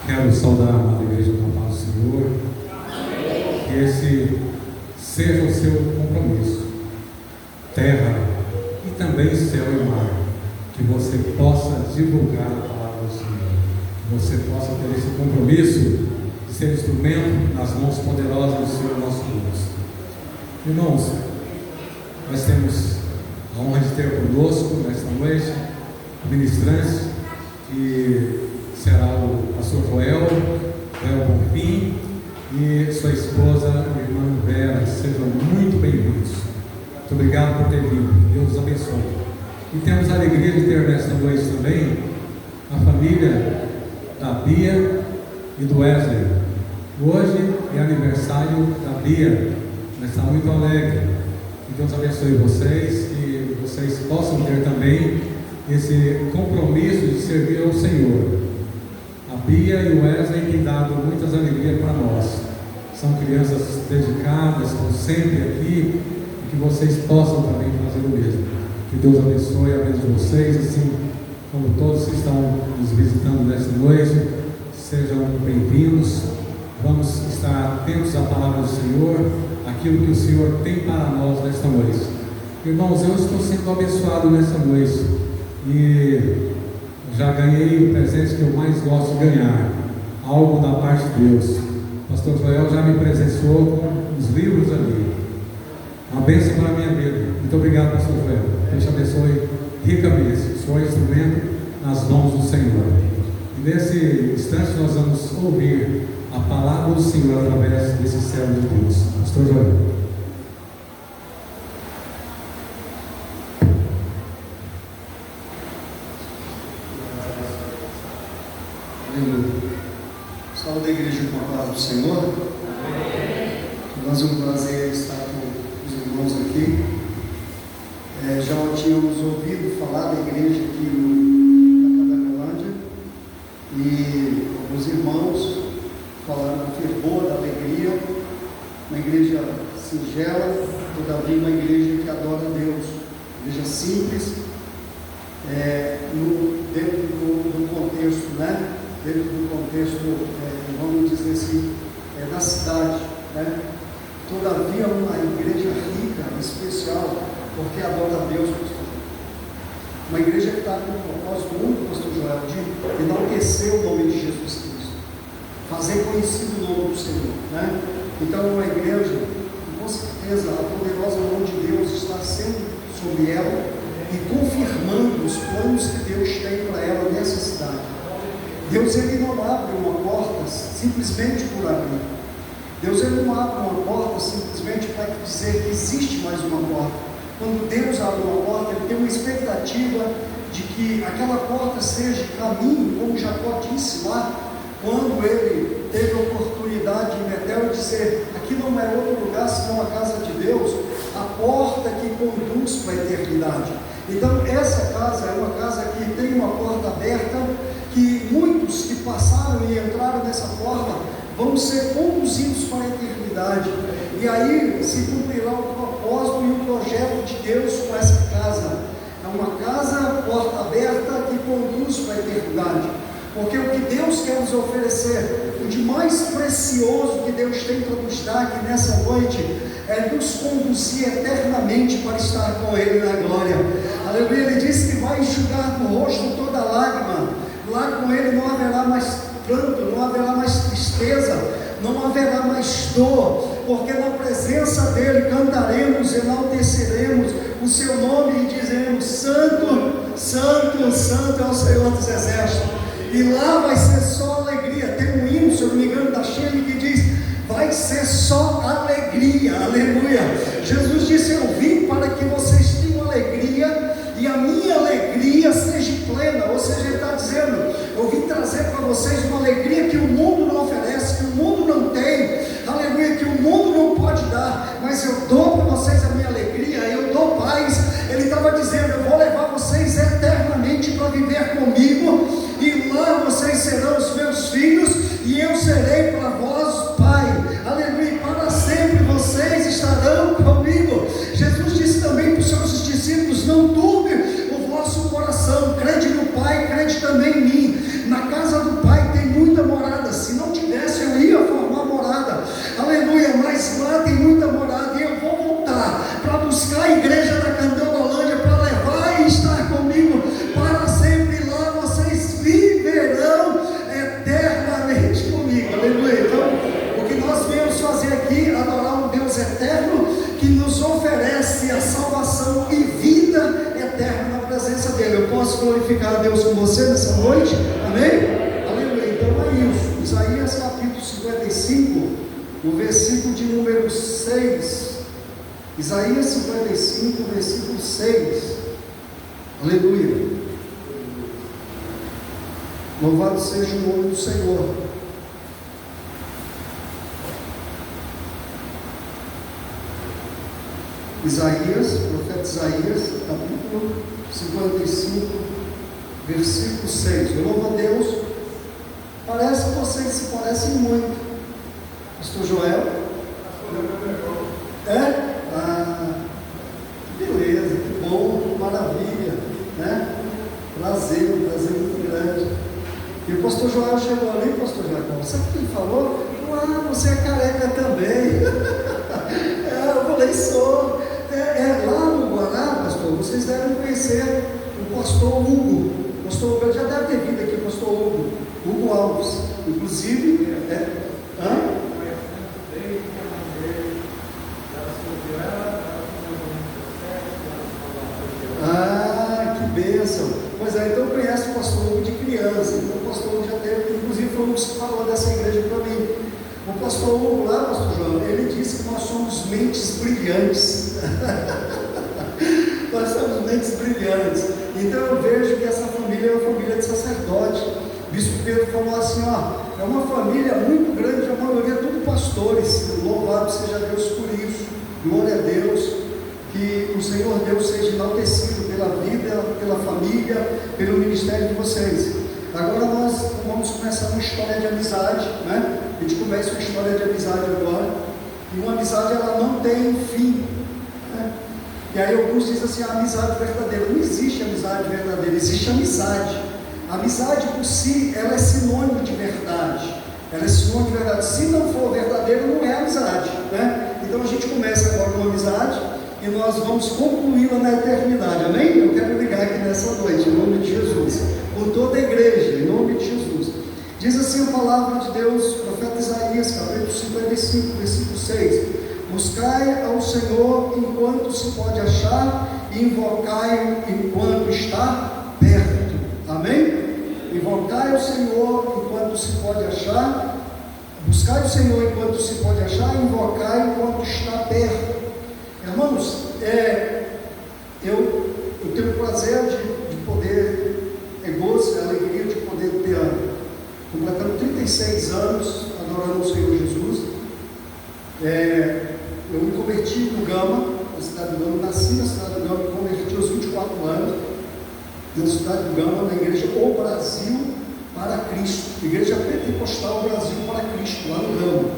Quero saudar a amada igreja da paz do Senhor, que esse seja o seu compromisso, terra e também céu e mar, que você possa divulgar a palavra do Senhor, que você possa ter esse compromisso de ser instrumento nas mãos poderosas do Senhor nosso Deus. Irmãos, nós temos a honra de ter conosco nesta noite ministrantes, que será o pastor Joel Bonfim e sua esposa, a irmã Vera. Sejam muito bem-vindos. Muito obrigado por ter vindo. Deus os abençoe. E temos a alegria de ter nesta noite também a família da Bia e do Wesley. Hoje é aniversário da Bia. Nós estamos muito alegres. Que Deus abençoe vocês, que vocês possam ter também esse compromisso de servir ao Senhor. A Bia e o Wesley têm dado muitas alegrias para nós. São crianças dedicadas, estão sempre aqui, e que vocês possam também fazer o mesmo. Que Deus abençoe a vida de vocês, assim como todos que estão nos visitando nesta noite. Sejam bem-vindos. Vamos estar atentos à palavra do Senhor, aquilo que o Senhor tem para nós nesta noite. Irmãos, eu estou sendo abençoado nesta noite e já ganhei o presente que eu mais gosto de ganhar, algo da parte de Deus. O pastor Joel já me presenciou com os livros ali. Uma bênção para a minha vida. Muito obrigado, pastor Joel. Deus te abençoe ricamente. O Senhor é instrumento nas mãos do Senhor. E nesse instante nós vamos ouvir a palavra do Senhor através desse servo de Deus. Pastor Joel. Saúde a igreja com a paz do Senhor. Amém. Nós é um prazer estar com os irmãos aqui. Já tínhamos ouvido falar da igreja aqui na Cadarolândia e alguns irmãos falaram do fervor, da alegria, uma igreja singela, todavia uma igreja que adora a Deus, igreja simples, dentro do contexto, né? Dentro do contexto, vamos dizer assim, da cidade, né? Todavia uma igreja rica, especial, porque adora a Deus, pastor. Uma igreja que está com o propósito único, pastor Joel, de enaltecer o nome de Jesus Cristo, fazer conhecido o nome do Senhor, né? Então uma igreja, com certeza, a poderosa mão de Deus está sendo sobre ela e confirmando os planos que Deus tem para ela nessa cidade. Deus ele não abre uma porta simplesmente por abrir. Deus ele não abre uma porta simplesmente para dizer que existe mais uma porta. Quando Deus abre uma porta, ele tem uma expectativa de que aquela porta seja caminho, como Jacó disse lá, quando ele teve a oportunidade em Betel de dizer: aqui não é outro lugar senão a casa de Deus, a porta que conduz para a eternidade. Então essa casa é uma casa que tem uma porta aberta, que muitos que passaram e entraram nessa porta vão ser conduzidos para a eternidade, e aí se cumprirá o propósito e o projeto de Deus com essa casa. É uma casa, porta aberta, que conduz para a eternidade, porque o que Deus quer nos oferecer, o de mais precioso que Deus tem para nos dar aqui nessa noite, é nos conduzir eternamente para estar com Ele na glória. Aleluia. Ele disse que vai enxugar do rosto toda lágrima. Lá com Ele não haverá mais pranto, não haverá mais tristeza, não haverá mais dor, porque na presença dEle cantaremos, enalteceremos o Seu nome e dizemos: Santo, Santo, Santo é o Senhor dos Exércitos. E lá vai ser só alegria. Tem um hino, se eu não me engano, da Shelley, que diz: vai ser só alegria, aleluia. Jesus disse: eu vim para que vocês tenham alegria e a minha alegria seja plena. Ou seja, ele está dizendo: eu vim trazer para vocês uma alegria que o mundo não oferece, que o mundo não tem, aleluia, que o mundo não pode dar, mas eu dou para vocês a minha alegria, eu dou paz. Ele estava dizendo: eu vou levar vocês eternamente para viver comigo, e lá vocês serão os meus filhos, e eu serei para vós Pai, aleluia, e para sempre vocês estarão comigo. Jesus disse também para os seus discípulos: não turbe o vosso coração, crede no Pai, crede também em mim. Na casa do Pai tem muita morada, se não tivesse eu ia formar morada, aleluia, mas lá tem muita morada, e eu vou voltar para buscar a igreja da Candolândia, para levar e estar comigo para sempre. Lá vocês viverão eternamente comigo, aleluia. Então, o que nós viemos fazer aqui, adorar um Deus eterno, que nos oferece a salvação e vida eterna na presença dEle. Eu posso glorificar a Deus com você nessa noite? Amém? Aleluia. Então é isso. Isaías capítulo 55, no versículo de número 6. Isaías 55, versículo 6. Aleluia. Louvado seja o nome do Senhor. Isaías, profeta Isaías, capítulo 55, versículo 6. Eu louvo a Deus. Parece que vocês se parecem muito. Pastor Joel? É? Ah, beleza, que bom, maravilha, né? Prazer muito grande. E o pastor Joel chegou ali, pastor Joel, sabe o que ele falou? Ah, você é careca também. Eu falei: sou. Lá no Guará, pastor, vocês devem conhecer o pastor Hugo. Pastor Hugo já deve ter vindo aqui, o pastor Hugo Alves, inclusive, que bênção! Pois é, então eu conheço o pastor Hugo de criança, então o pastor Hugo já teve, inclusive foi um que falou dessa igreja para mim. O pastor Hugo lá, pastor João, ele disse que nós somos mentes brilhantes. Nós somos mentes brilhantes. Então eu vejo que essa família é uma família de sacerdote. O bispo Pedro falou assim, é uma família muito grande, a maioria tudo pastores. Louvado seja Deus por isso. Glória a Deus. Que o Senhor Deus seja enaltecido pela vida, pela família, pelo ministério de vocês. Agora nós vamos começar uma história de amizade, né? A gente começa uma história de amizade agora. E uma amizade, ela não tem fim, né? E aí alguns dizem assim, a amizade verdadeira. Não existe amizade verdadeira, existe amizade. A amizade por si, ela é sinônimo de verdade. Ela é sinônimo de verdade. Se não for verdadeira, não é amizade, né? Então a gente começa agora com amizade e nós vamos concluí-la na eternidade, amém? Eu quero ligar aqui nessa noite, em nome de Jesus, por toda a igreja, em nome de Jesus. Diz assim a palavra de Deus, profeta Isaías, capítulo 55, versículo 6: buscai ao Senhor enquanto se pode achar, e invocai enquanto está perto, amém? Invocai ao Senhor enquanto se pode achar, buscai o Senhor enquanto se pode achar, e invocai enquanto está perto. Irmãos, eu tenho o prazer de poder, gozo e alegria de poder ter, completando 36 anos adorando o Senhor Jesus. Eu me converti no Gama, na cidade do Gama, nasci na cidade do Gama, me converti aos 24 anos, na cidade do Gama, na igreja O Brasil para Cristo, igreja pentecostal Brasil para Cristo, lá no Gama,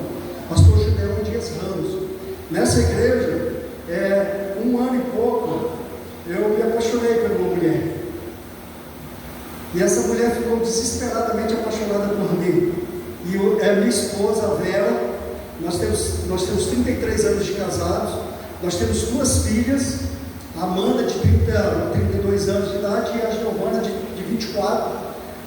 pastor Gideon Dias Ramos. Nessa igreja, 1 ano e pouco, eu me apaixonei por uma mulher, e essa mulher ficou desesperadamente apaixonada por mim, e minha esposa, a Vera. Nós temos 33 anos de casados, nós temos 2 filhas, a Amanda de 32 anos de idade e a Giovana de 24.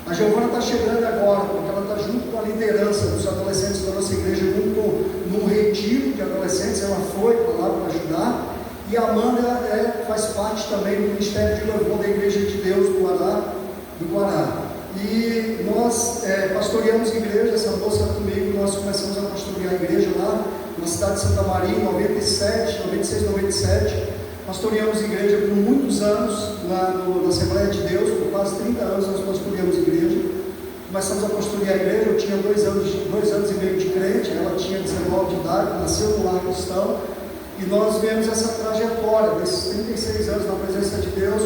A Giovana está chegando agora, porque ela está junto com a liderança dos adolescentes da nossa igreja, num retiro de adolescentes. Ela foi para lá para ajudar, e a Amanda faz parte também do Ministério de Louvor da Igreja de Deus do Guará. E nós pastoreamos igreja, essa moça comigo, nós começamos a pastorear a igreja lá na cidade de Santa Maria, em 96, 97. Pastoreamos igreja por muitos anos na Assembleia de Deus, por quase 30 anos nós pastoreamos igreja. Começamos a pastorear a igreja, eu tinha 2 anos e meio de crente, ela tinha 19 de idade, nasceu no lar cristão, e nós vemos essa trajetória desses 36 anos na presença de Deus,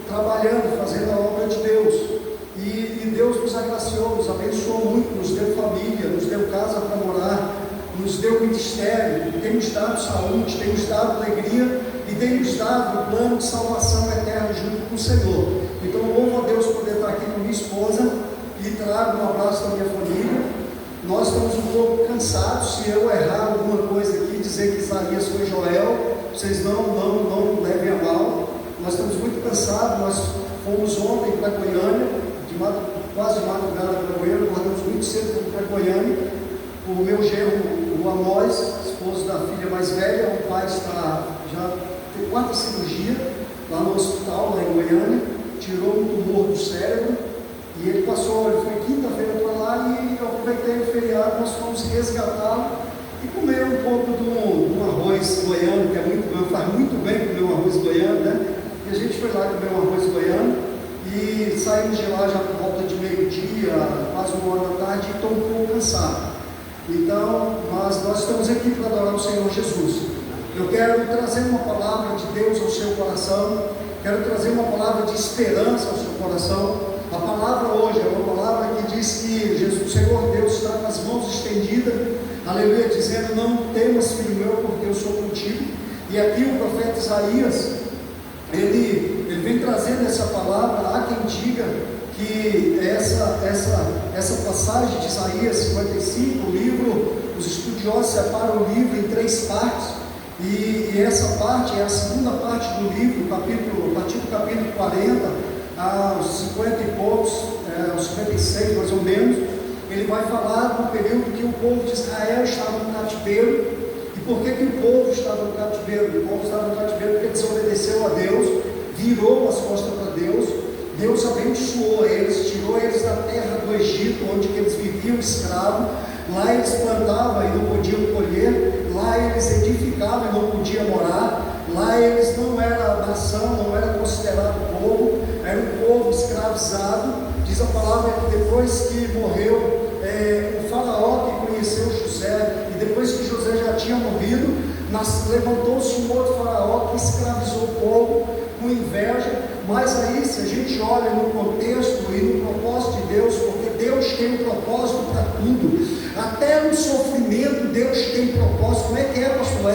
trabalhando, fazendo a obra de Deus. E Deus nos agraciou, nos abençoou muito, nos deu família, nos deu casa para morar, nos deu ministério, tem nos dado saúde, tem nos dado alegria e tem nos dado o plano de salvação eterna junto com o Senhor. Então louvo a Deus poder estar aqui com minha esposa e trago um abraço da minha família. Nós estamos um pouco cansados, se eu errar alguma coisa aqui, dizer que Isaías foi Joel, vocês não levem a mal. Nós estamos muito cansados, nós fomos ontem para Goiânia, quase de madrugada para Goiânia, acordamos muito cedo para Goiânia. O meu genro, o Amós, esposo da filha mais velha, o pai já tem 4ª cirurgia lá no hospital, lá em Goiânia, tirou um tumor do cérebro, e ele foi quinta-feira para lá, e eu aproveitei o feriado, nós fomos resgatá-lo e comer um pouco de um arroz goiano, que é muito bom, faz muito bem comer um arroz goiano, né? E a gente foi lá comer um arroz goiano, e saímos de lá já por volta de meio-dia, quase 1h da tarde, e estou um pouco cansado. Então, mas nós estamos aqui para adorar o Senhor Jesus. Eu quero trazer uma palavra de Deus ao seu coração, quero trazer uma palavra de esperança ao seu coração. A palavra hoje é uma palavra que diz que Jesus, o Senhor Deus, está com as mãos estendidas, aleluia, dizendo: não temas, filho meu, porque eu sou contigo. E aqui o profeta Isaías, ele vem trazendo essa palavra. Há quem diga que essa passagem de Isaías 55, o livro, os estudiosos separam o livro em 3 partes, e essa parte é a segunda parte do livro, a partir do capítulo 40 aos 50 e poucos, aos 56 mais ou menos. ele vai falar do período que o povo de Israel estava no cativeiro. E por que o povo estava no cativeiro? O povo estava no cativeiro porque desobedeceu a Deus, virou as costas para Deus. Deus abençoou eles, tirou eles da terra do Egito, onde eles viviam escravos. Lá eles plantavam e não podiam colher, lá eles edificavam e não podiam morar, lá eles não eram nação, não era considerado povo, era um povo escravizado. Diz a palavra que depois que morreu o faraó que conheceu José, e depois que José já tinha morrido, levantou-se um outro faraó que escravizou o povo com inveja. Mas aí, se a gente olha no contexto e no propósito de Deus, porque Deus tem um propósito para tudo, até no sofrimento Deus tem propósito. Como é que é, pastor?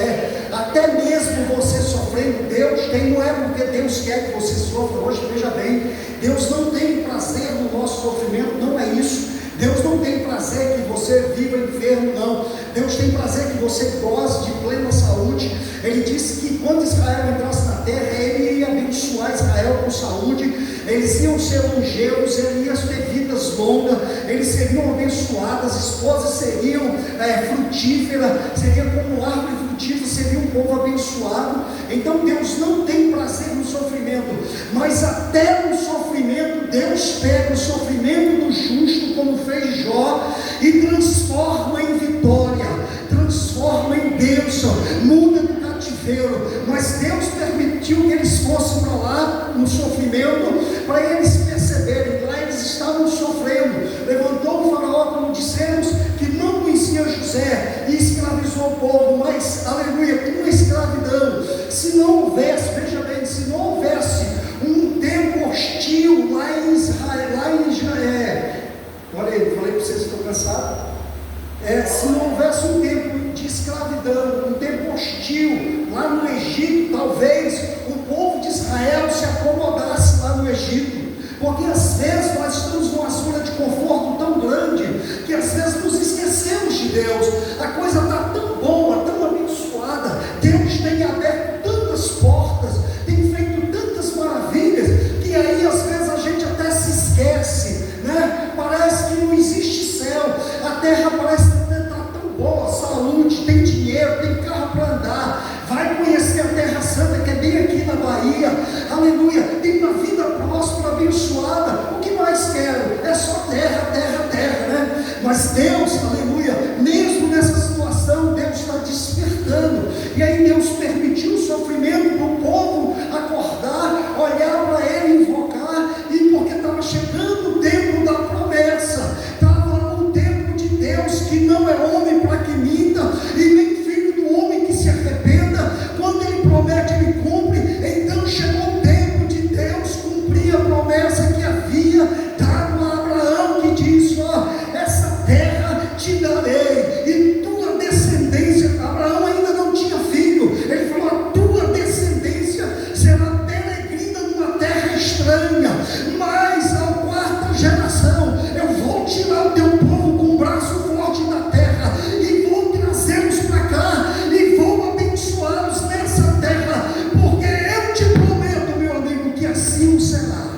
Até mesmo você sofrendo, Deus tem, não é porque Deus quer que você sofra. Hoje, veja bem, Deus não tem prazer no nosso sofrimento, não é isso. Deus não tem prazer que você viva enfermo, não. Deus tem prazer que você goze de plena saúde. Ele disse que quando Israel entrasse na terra, Ele ia abençoar Israel com saúde, eles iam ser longevos, eles iam ter vidas longas, eles seriam abençoados, as esposas seriam frutíferas, seriam como árvore frutífera, seria um povo abençoado. Então Deus não tem prazer no sofrimento, mas até no sofrimento Deus pega o sofrimento do justo, como fez Jó, e transforma em vitória, transforma em bênção, muda do cativeiro. Mas Deus permitiu que eles fossem para lá no sofrimento, para eles perceberem. Lá eles estavam sofrendo. Levantou o faraó, como dissemos, que não conhecia José e escravizou o povo. Mas, aleluia, com escravidão, se não houvesse, veja bem, se não houvesse um tempo hostil lá em Israel, olha aí, eu falei para vocês que estou cansado. Se não houvesse um tempo de escravidão, um tempo hostil lá no Egito, talvez o povo de Israel se acomodasse lá no Egito, porque às vezes nós estamos numa zona de conforto tão grande, que às vezes nos esquecemos de Deus. A coisa está tão boa, tão abençoada, Deus tem aberto tantas portas, tem feito tantas maravilhas, que aí às vezes a gente até se esquece, né? Parece que não existe céu, a terra parece estar tão boa, saúde, tem dinheiro, tem carro para andar, vai conhecer a Terra Santa, que é bem aqui na Bahia, aleluia, tem uma vida próspera, abençoada. O que mais quero? É só terra, terra, terra, né? Mas Deus, aleluia, mesmo nessa situação, Deus está despertando, e aí Deus permitiu o sofrimento para o povo acordar, olhar para Ele, invocar, e porque estava chegando o tempo da promessa, estava o tempo de Deus, que não é homem para que minta, e nem filho do homem que se arrependa. Quando Ele promete, Ele cumpre. Então chegou o tempo de Deus cumprir a promessa que havia dado a Abraão, que diz: essa terra te darei, e tua descendência. Abraão ainda não tinha filho, ele falou: a tua descendência será peregrina numa terra estranha, mas a quarta geração eu vou tirar o teu povo com o braço forte da terra, e vou trazê-los para cá, e vou abençoá-los nessa terra, porque eu te prometo, meu amigo, que assim o será.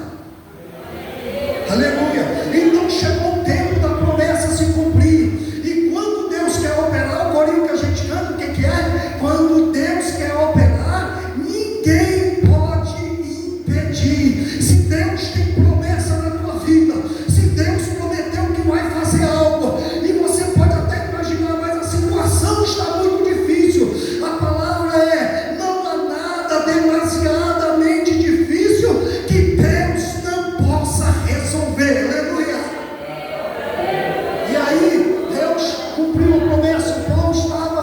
Aleluia. Então chegou o tempo da promessa se cumprir. E quando Deus quer operar, o corinho que a gente canta, o que é? Quando Deus quer operar, ninguém pode impedir. Se Deus tem promessa na tua vida, se Deus prometeu que vai fazer algo, e você pode até imaginar, mas a situação está muito difícil. A palavra é: não há nada demasiadamente difícil que Deus não possa resolver. Aleluia. E aí Deus cumpriu a promessa. O povo estava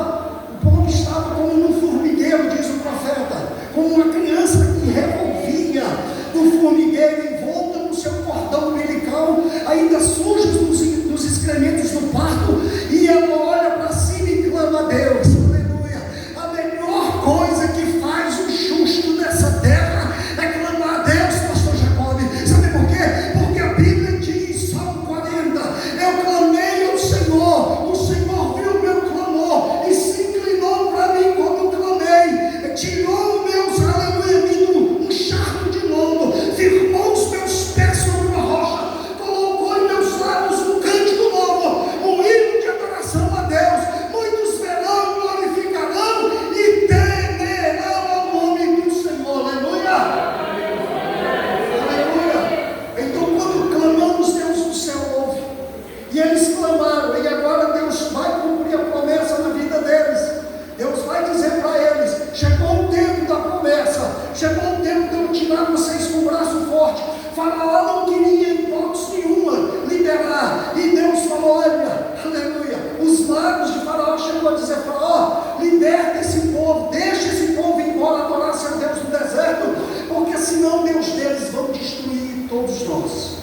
emissários de Faraó chegou a dizer: Faraó, liberta esse povo, deixa esse povo ir embora adorar seu Deus no deserto, porque senão Deus deles vão destruir todos nós.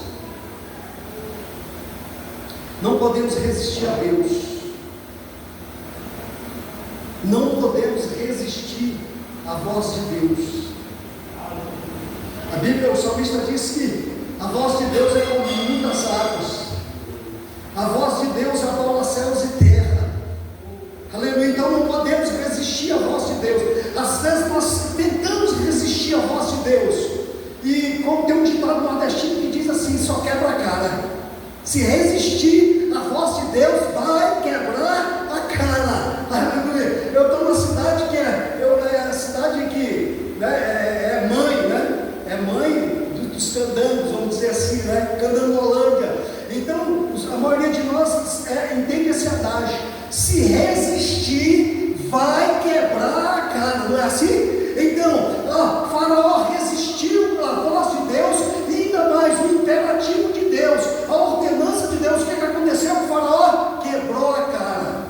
Não podemos resistir a Deus. Não podemos resistir à voz de Deus. A Bíblia, o salmista diz que a voz de Deus é como muitas águas. A voz de Deus abaula céus e terra. Aleluia. Então não podemos resistir à voz de Deus. Às vezes nós tentamos resistir à voz de Deus. E como tem um ditado nordestino que diz assim: só quebra a cara. Se resistir à voz de Deus, vai quebrar a cara. Aleluia. Eu estou numa cidade que é a cidade que é mãe, né? É mãe dos candangos, vamos dizer assim, né? Candangolândia. Então, a maioria de nós entende esse adágio: se resistir, vai quebrar a cara, não é assim? Então, Faraó resistiu à voz de Deus, e ainda mais o imperativo de Deus, a ordenança de Deus. O que aconteceu com o Faraó? Quebrou a cara.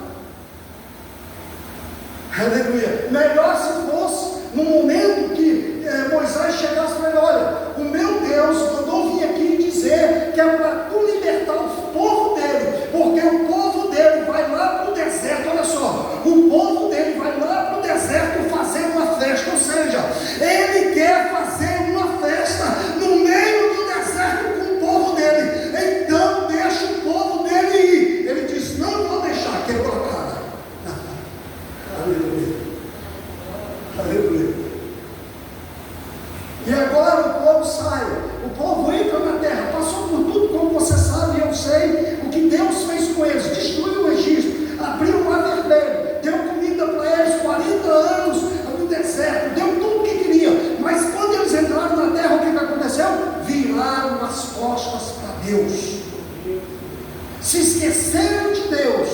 Aleluia. Melhor se fosse no momento que Moisés chegasse para ele: olha, o meu Deus mandou vir aqui dizer que é para tu libertar o povo dele, porque o povo dele vai lá para o deserto. Olha só, o povo dele vai lá para o deserto fazer uma festa, ou seja, ele quer fazer uma festa no meio do deserto com o povo dele. Então deixa o povo dele ir. Ele diz: não vou deixar. Quebrou a cara. Aleluia. Aleluia. E agora o povo sai, o povo entra na terra, passou por tudo, como você sabe, eu sei o que Deus fez com eles: destruiu o Egito, abriu o mar vermelho, deu comida para eles 40 anos no deserto, deu tudo o que queria. Mas quando eles entraram na terra, o que aconteceu? Viraram as costas para Deus, se esqueceram de Deus.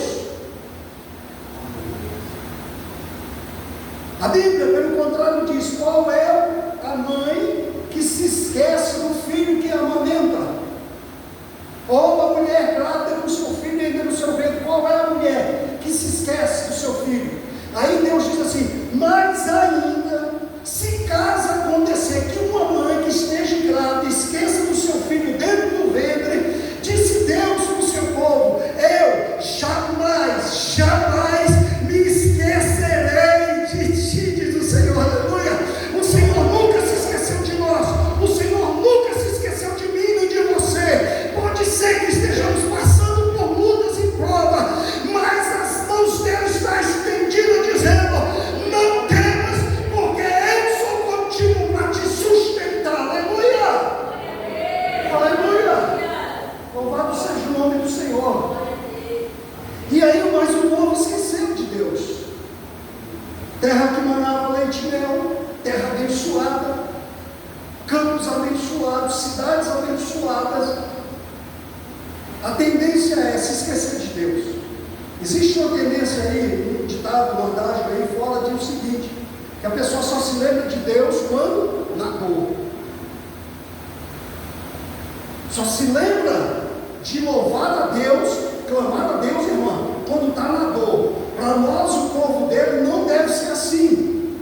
A Bíblia, pelo contrário, diz: qual é a mãe que se esquece do filho que amamenta? Ou uma mulher grávida com seu filho ainda no seu ventre, qual é a mulher que se esquece do seu filho? Aí Deus diz assim: mas ainda, se caso acontecer que uma mãe que esteja grávida esqueça do seu filho dentro do ventre, disse Deus para o seu povo: eu jamais me esquecerei de ti, diz o Senhor. Aleluia. O Senhor nunca se esqueceu de nós, o Senhor nunca se esqueceu de mim nem de você. Pode ser que estejamos passando por lutas e provas, mas as mãos dele estão estendidas, dizendo: não temas, porque eu sou contigo para te sustentar. Aleluia. Aleluia. Louvado seja o nome do Senhor. E aí, mas o povo esqueceu de Deus. Terra que manava leite e mel, terra abençoada, campos abençoados, cidades abençoadas. A tendência é se esquecer de Deus. Existe uma tendência aí, um ditado, uma adagio aí fora, diz o seguinte: que a pessoa só se lembra de Deus quando na dor. Só se lembra de louvar a Deus, clamar a Deus, irmão, quando está na dor. Para nós, o povo dele, não deve ser assim,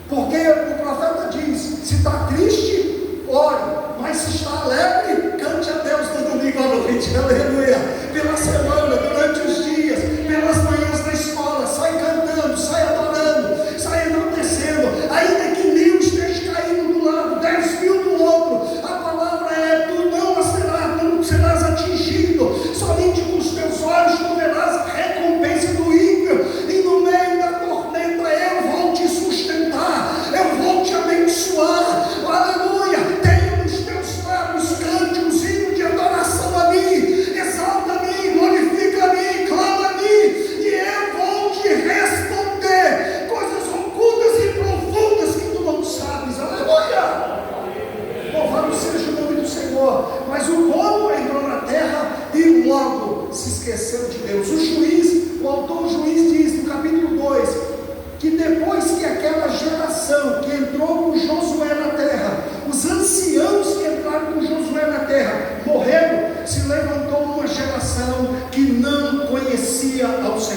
porque o profeta diz: se está triste, ore, mas se está alegre, cante a Deus no domingo à noite. Aleluia. Pela semana, durante os dias, pelas manhãs da escola, sai cantando, sai adorando, sai enaltecendo, ainda que 1000 esteja caindo do lado, 10.000 do outro. A palavra é: tu não serás atingido, somente com os teus olhos tu verás a recompensa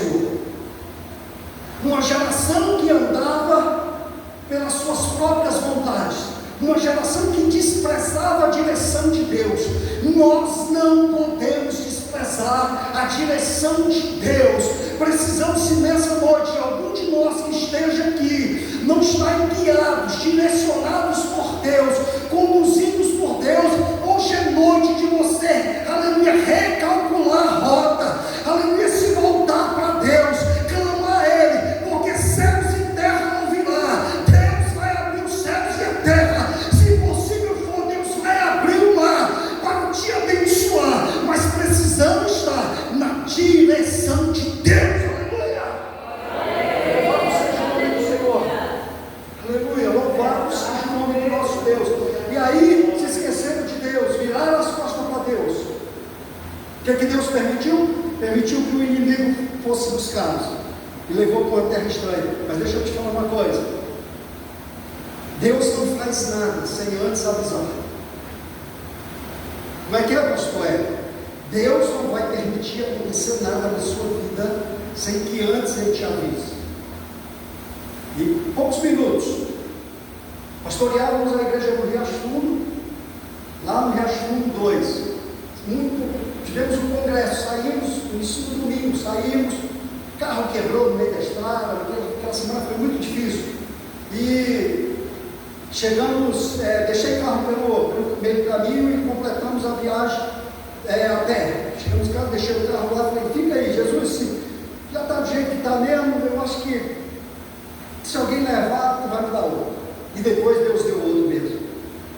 Senhor. Uma geração que andava pelas suas próprias vontades, uma geração que desprezava a direção de Deus. Nós não podemos desprezar a direção de Deus. Precisamos, se nessa noite algum de nós que esteja aqui não está guiados, direcionados por Deus, conduzidos por Deus, hoje é noite de você, aleluia, recalcular a rota, aleluia, se voltar para Deus, clamar a Ele, porque céus e terra não virá. Deus vai abrir os céus e a terra, se possível for, Deus vai abrir o mar para te abençoar, mas precisamos estar na direção de Deus. O que Deus permitiu? Permitiu que o inimigo fosse buscá-los e levou para uma terra estranha. Mas deixa eu te falar uma coisa: Deus não faz nada sem antes avisar. Como é que é, pastor? Deus não vai permitir acontecer nada na sua vida sem que antes Ele te avise. E poucos minutos, pastoreávamos a igreja do Riacho Fundo, lá no Riacho Fundo 2. Tivemos um congresso, saímos no início do domingo, o carro quebrou no meio da estrada, aquela semana foi muito difícil. E chegamos, deixei o carro pelo meio do caminho e completamos a viagem a pé. Chegamos em casa, deixei o carro lá, falei, fica aí, Jesus, se já está do jeito que está mesmo, eu acho que se alguém levar, vai me dar outro. E depois Deus deu outro mesmo.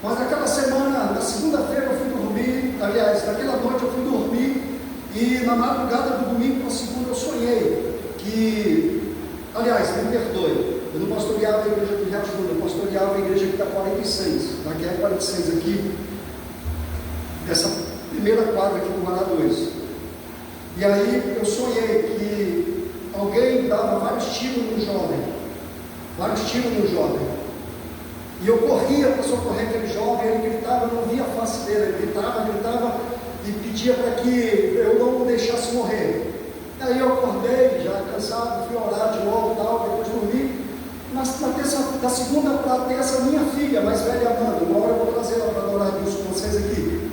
Mas naquela semana, na segunda-feira eu fui dormir, aliás, naquela noite eu fui dormir, e na madrugada do domingo para segunda eu sonhei que, aliás, me perdoe, eu não pastoreava a igreja do Riacho Fundo, eu pastoreava a igreja aqui da 46, daqui é 46 aqui, essa primeira quadra aqui do Mará 2. E aí eu sonhei que alguém dava vários tiros no jovem, e eu corria para socorrer aquele jovem, ele gritava, eu não via a face dele, ele gritava e pedia para que eu não o deixasse morrer. Aí eu acordei, já cansado, fui orar de novo, depois dormi. Mas da segunda para a terça, minha filha mais velha, Amanda, uma hora eu vou trazer ela para adorar Deus com vocês aqui.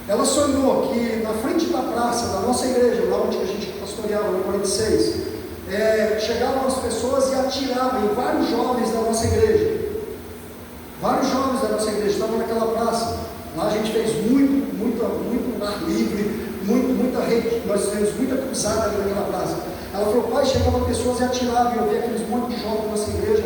Ela sonhou que na frente da praça da nossa igreja, lá onde a gente pastoreava, no 46, chegavam as pessoas e atiravam em vários jovens da nossa igreja. Vários jovens da nossa igreja estavam naquela praça. Lá a gente fez muito ar livre, muita rede, nós fizemos muita cruzada ali naquela praça. Ela falou, pai, chegavam pessoas e atiravam, e eu vi aqueles monte de jovens da nossa igreja,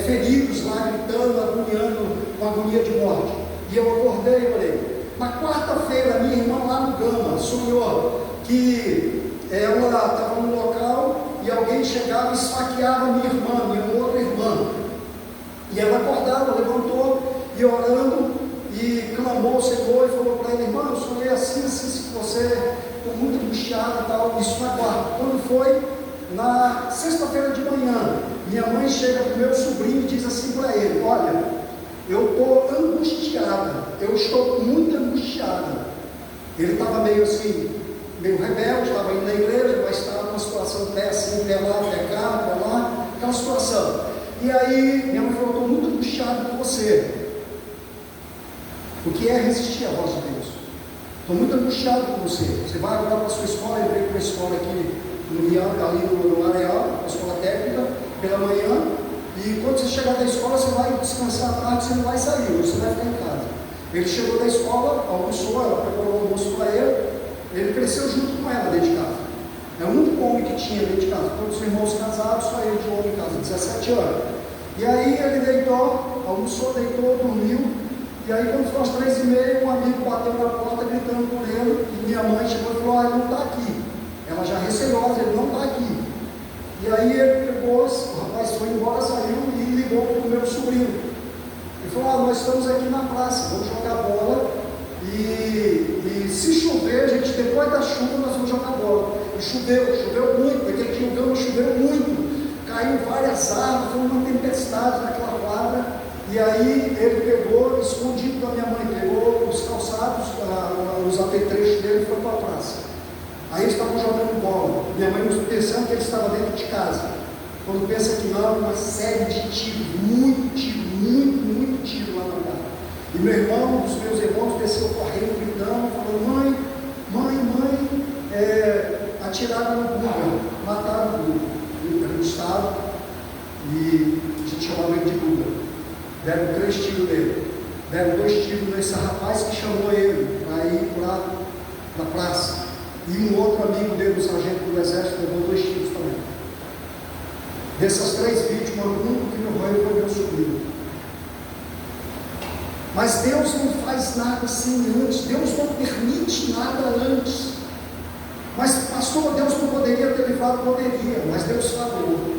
feridos lá, gritando, agoniando, com agonia de morte. E eu acordei e falei, na quarta-feira, minha irmã lá no Gama sonhou que ela estava no local e alguém chegava e esfaqueava minha outra irmã. E ela acordava, levantou e orando e clamou ao Senhor e falou para ele, irmã, eu sonhei assim, se você estou muito angustiada e tal, isso na quarta. Quando foi na sexta-feira de manhã, minha mãe chega para o meu sobrinho e diz assim para ele, olha, eu estou angustiada, eu estou muito angustiada. Ele estava meio assim, meio rebelde, estava indo na igreja, mas estava numa situação pé assim, pé lá, pé cá, pé lá, aquela situação. E aí, minha mãe falou, estou muito angustiado com você. O que é resistir à voz de Deus? Estou muito angustiado com você. Você vai agora para a sua escola, eu entrei para uma escola aqui ali no Areal, uma escola técnica, pela manhã, e quando você chegar da escola, você vai descansar à tarde, você não vai sair, você vai ficar em casa. Ele chegou da escola, almoçou, ela preparou o almoço para ele cresceu junto com ela dentro de casa. É o único homem que tinha dentro de casa, todos os irmãos casados, só ele de homem em casa, 17 anos. E aí ele deitou, almoçou, deitou, dormiu, e aí quando foi às 3h30, um amigo bateu na porta gritando por ele, e minha mãe chegou e falou, ele não está aqui. Ela já receosa, ele não está aqui. E aí ele pegou, o rapaz foi embora, saiu e ligou para o meu sobrinho. Ele falou, nós estamos aqui na praça, vamos jogar bola, e se chover, a gente, depois da chuva, nós vamos jogar bola. E choveu muito, aquele dia o Gama choveu muito, caiu várias árvores, foi uma tempestade naquela quadra, e aí ele pegou, escondido da minha mãe, pegou os calçados, os apetrechos dele e foi para a praça. Aí eles estavam jogando bola. Minha mãe nos pensando que ele estava dentro de casa. Quando pensa que não, uma série de tiros, muito tiro lá no lugar. E meu irmão, um dos meus irmãos, desceu correndo, gritando, falando: mãe, atiraram no Guga, mataram o Guga. Ele era do estado e a gente chamava ele de Guga. Deram 3 tiros nele. Deram 2 tiros nesse rapaz que chamou ele para ir lá na praça. E um outro amigo dele, o sargento do exército, levou 2 tiros também. Dessas 3 vítimas, o único que morreu foi meu sobrinho. Mas Deus não faz nada sem antes. Deus não permite nada antes. Mas pastor, Deus não poderia ter levado? Poderia, mas Deus falou.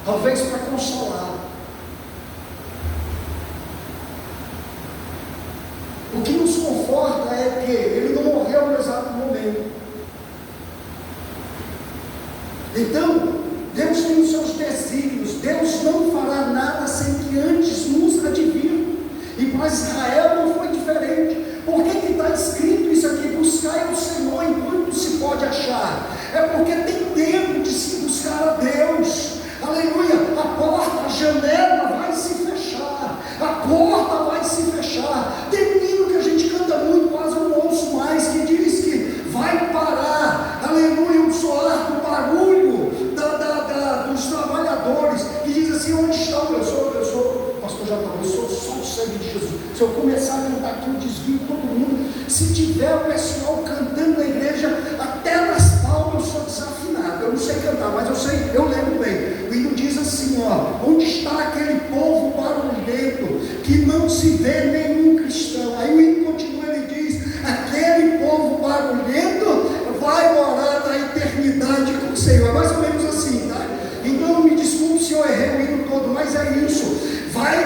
Talvez para consolar. O que nos conforta é que ele não morreu no exato momento. Então, Deus tem os seus desígnios. Deus não fará nada sem que antes nos advirta. E para Israel não foi diferente. Por que está escrito isso aqui? Buscai o Senhor enquanto se pode achar. É porque tem tempo de se buscar a Deus. Aleluia. A porta, a janela vai se fechar. A porta vai se fechar. Tem um hino que a gente canta muito, quase eu não ouço mais, que diz que vai parar. Aleluia. O soar do barulho dos trabalhadores. Que diz assim: onde estão? Eu sou pastor Jatão, eu sou só o sangue de Jesus. Se eu começar a cantar aqui, eu desvio todo mundo. Se tiver o pessoal cantando na igreja, até nas palmas eu sou desafinado. Eu não sei cantar, mas eu lembro bem. O hino diz assim: onde está aquele povo barulhento que não se vê nenhum cristão? Aí o hino continua, ele diz: aquele povo barulhento vai morar na eternidade com o Senhor. É mais ou menos assim, tá? Então me desculpe se eu errei o hino todo, mas é isso.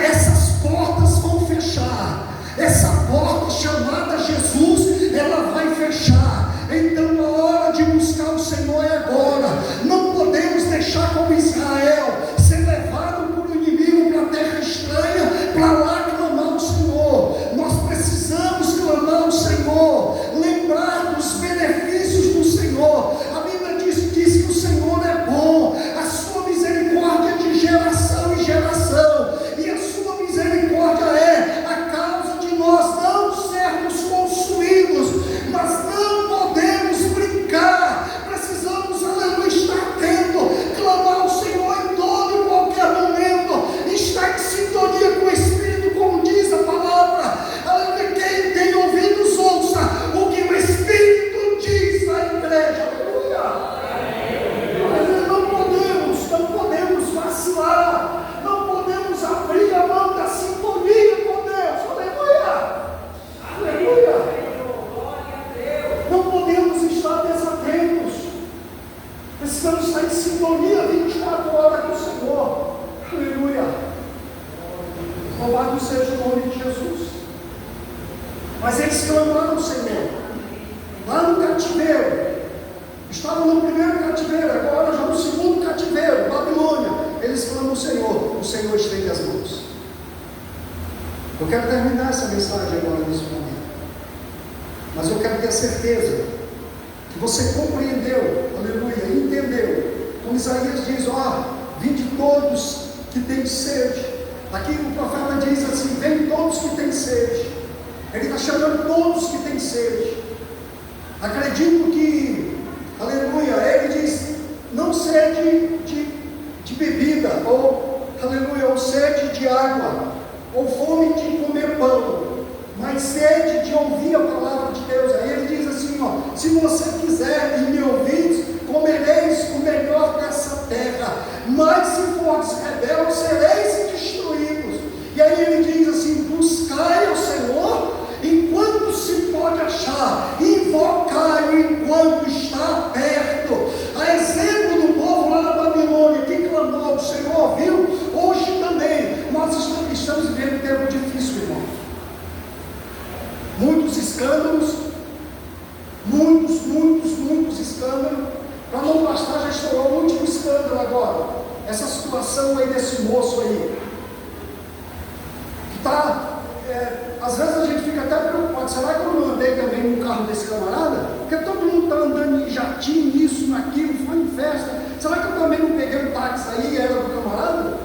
Essas portas vão fechar. Essa porta chamada Jesus, ela vai fechar. Então a hora de buscar o Senhor é agora. Não podemos deixar como Israel ser levado por um inimigo para a terra estranha, para lá clamar o Senhor. Nós precisamos clamar o Senhor, lembrar dos benefícios do Senhor. A Bíblia diz que o Senhor é bom, a sua misericórdia é de geração em geração, e a sua misericórdia é a causa de nós não sermos consumidos. Mas não podemos brincar, precisamos, aleluia, estar atento, clamar ao Senhor em todo e qualquer momento, estar em sintonia com o Espírito, como diz a palavra. Aleluia, quem tem ouvidos ouça o que o Espírito diz à igreja. Aleluia. Não podemos vacilar, não podemos abrir a mão da sintonia com Deus. Aleluia. Aleluia. Não podemos estar desatentos. Precisamos estar em sintonia 24 horas com o Senhor. Aleluia. Louvado seja o nome de Jesus. Mas eles clamaram o Senhor. Lá no cativeiro. Estavam no primeiro cativeiro, agora já no segundo cativeiro, Babilônia. Eles clamam o Senhor. O Senhor estende as mãos. Eu quero terminar essa mensagem agora nesse momento. Mas eu quero ter certeza que você compreendeu, aleluia, entendeu. Como Isaías diz: vinde todos que têm sede. Aqui o profeta diz assim: vem todos que têm sede. Ele está chamando todos que têm sede. Acredito que, aleluia, ele diz: não sede de bebida, ou, aleluia, ou sede de água, ou fome de comer pão, mas sede de ouvir a palavra de Deus. Aí ele diz assim: se você quiser e me ouvir, comereis o melhor dessa terra, mas se fordes rebeldes, sereis destruídos. E aí ele diz assim: buscai ao Senhor enquanto se pode achar, invocai-o enquanto está perto. A exemplo do povo lá na Babilônia, que clamou, o Senhor ouviu. Hoje também nós estamos vivendo um tempo difícil, irmão. Muitos escândalos, muitos escândalos. Para não bastar, já estourou o último escândalo agora. Essa situação aí desse moço aí, que está, às vezes a gente fica até preocupado: será que eu não andei também no carro desse camarada? Porque porque todo mundo está andando em jatinho, nisso, naquilo, foi em festa. Será que eu também não peguei um táxi aí, era do camarada?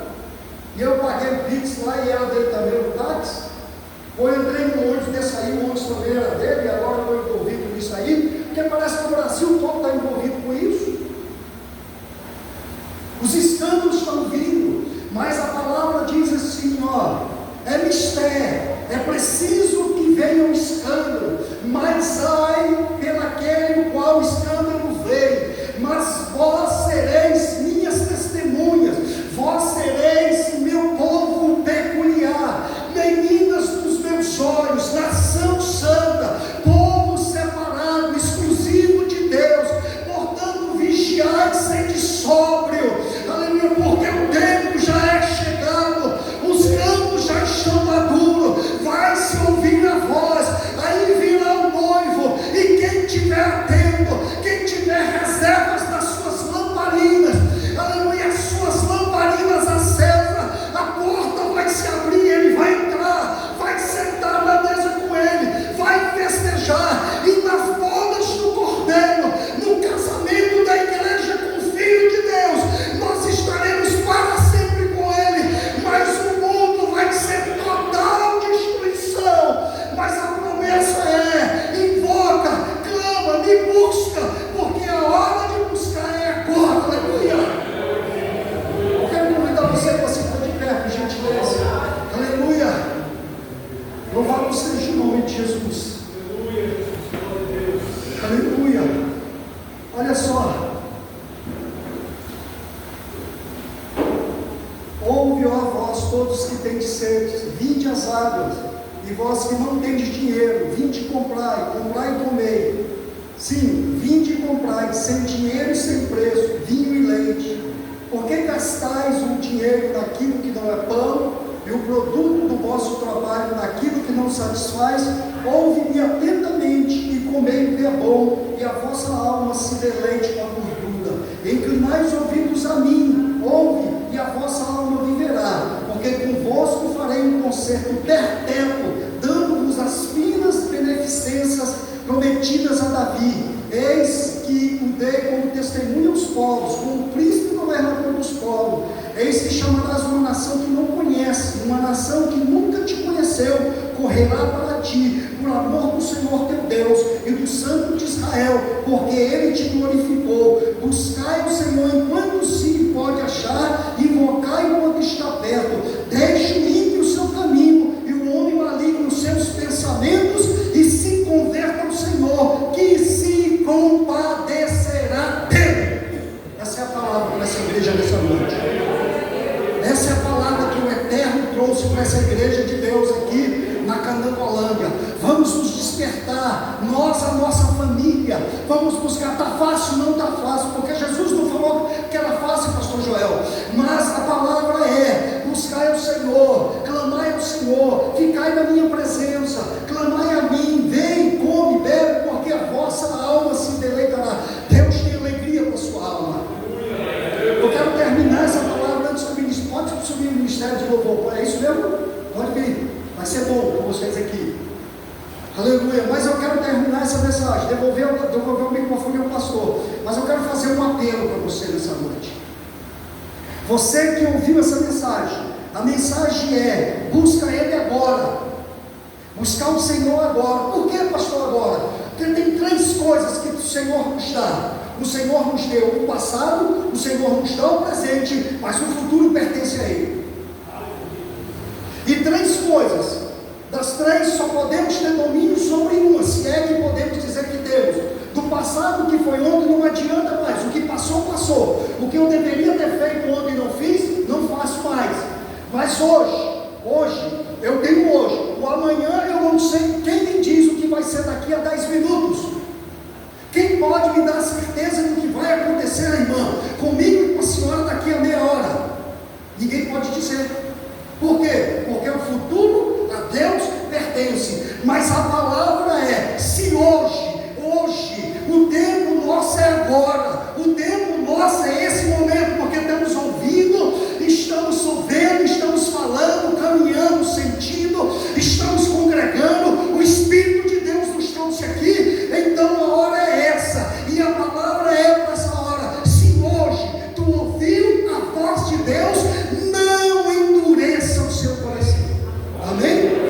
E eu paguei o Pix lá e era dele também o táxi? Ou eu entrei no ônibus desse aí, o ônibus também era dele, e agora estou envolvido nisso aí? Porque parece que o Brasil todo está envolvido com isso. Os escândalos estão vindo, mas a palavra diz assim, ó, é mistério, é preciso que venha um escândalo, mas ai pelaquele o qual o escândalo veio, mas vós sereis minhas testemunhas, vós sereis meu povo peculiar, meninas dos meus olhos, nação santa, povo separado, exclusivo de Deus, portanto vigiai, sede sóbrio, aleluia, porque o tempo já é chegado, os campos já estão maduros, vai se ouvir a voz, aí virá o noivo, e quem estiver atento, quem tiver reservas nas suas lamparinas, aleluia, as suas lamparinas acesas, a porta vai se abrir, ele vai entrar, vai sentar na mesa com ele, vai festejar, e nas bodas do Cordeiro, no casamento da igreja com o Filho de Deus, nós estaremos para sempre com ele, mas o mundo vai ser total destruição, mas a promessa é, invoca, clama, me busca, porque a hora de buscar é agora, aleluia. Eu quero convidar você para se pôr de pé, por gentileza, aleluia, louvado seja o nome de Jesus, aleluia. Olha só, ouve, ó vós todos que tendes sede, vinde às águas, e vós que não tendes dinheiro, vinde comprai, comprai e comei. Sim, vinde e comprai, sem dinheiro e sem preço, vinho e leite. Por que gastais o dinheiro naquilo que não é pão, e o produto do vosso trabalho naquilo que não satisfaz? Ouve-me atentamente e comei o que é bom, e a vossa alma se deleite com a gordura. Inclinai os ouvidos a mim, ouve, e a vossa alma viverá, porque convosco farei um concerto perpétuo, dando-vos as finas beneficências prometidas a Davi. Eis que o dei como testemunha aos povos, como príncipe governador dos povos. Eis que chamarás uma nação que não conhece, uma nação que nunca te conheceu, correrá para ti, por amor do Senhor teu Deus e do Santo de Israel, porque Ele te glorificou. Buscai o Senhor enquanto se pode achar, invocai enquanto está perto. Deixe o ímpio o seu caminho, e o homem maligno os seus pensamentos, e se converta ao Senhor, que se compadecerá dele. Essa é a palavra para essa igreja nessa noite. Essa é a palavra que o Eterno trouxe para essa igreja de Deus aqui na Candangolândia. Vamos nos despertar, nós, a nossa família, vamos buscar. Está fácil? Não está fácil, porque Jesus não falou que era fácil, pastor Joel, mas a palavra é: buscai ao Senhor, clamai ao Senhor, ficai na minha presença, clamai a mim, vem, come, bebe, porque a vossa alma se deleitará. Deus tem alegria para a sua alma. Eu quero terminar essa palavra antes do ministério. Pode subir o ministério de louvor, é isso mesmo? Pode vir, vai ser bom para vocês aqui, aleluia. Mas eu quero terminar essa mensagem, devolver o microfone ao pastor, mas eu quero fazer um apelo para você nessa noite. Você que ouviu essa mensagem, a mensagem é: busca Ele agora, buscar o Senhor agora. Por que, pastor, agora? Porque tem três coisas que o Senhor nos dá. O Senhor nos deu o passado, o Senhor nos dá o presente, mas o futuro pertence a Ele. E três coisas, das três só podemos ter domínio sobre uma, se é que podemos dizer que temos. Do passado, que foi ontem, não adianta mais. O que passou, passou. O que eu deveria ter feito ontem e não fiz, não faço mais. Mas hoje, eu tenho hoje. O amanhã eu não sei. Quem me diz o que vai ser daqui a 10 minutos? Quem pode me dar certeza do que vai acontecer, irmã?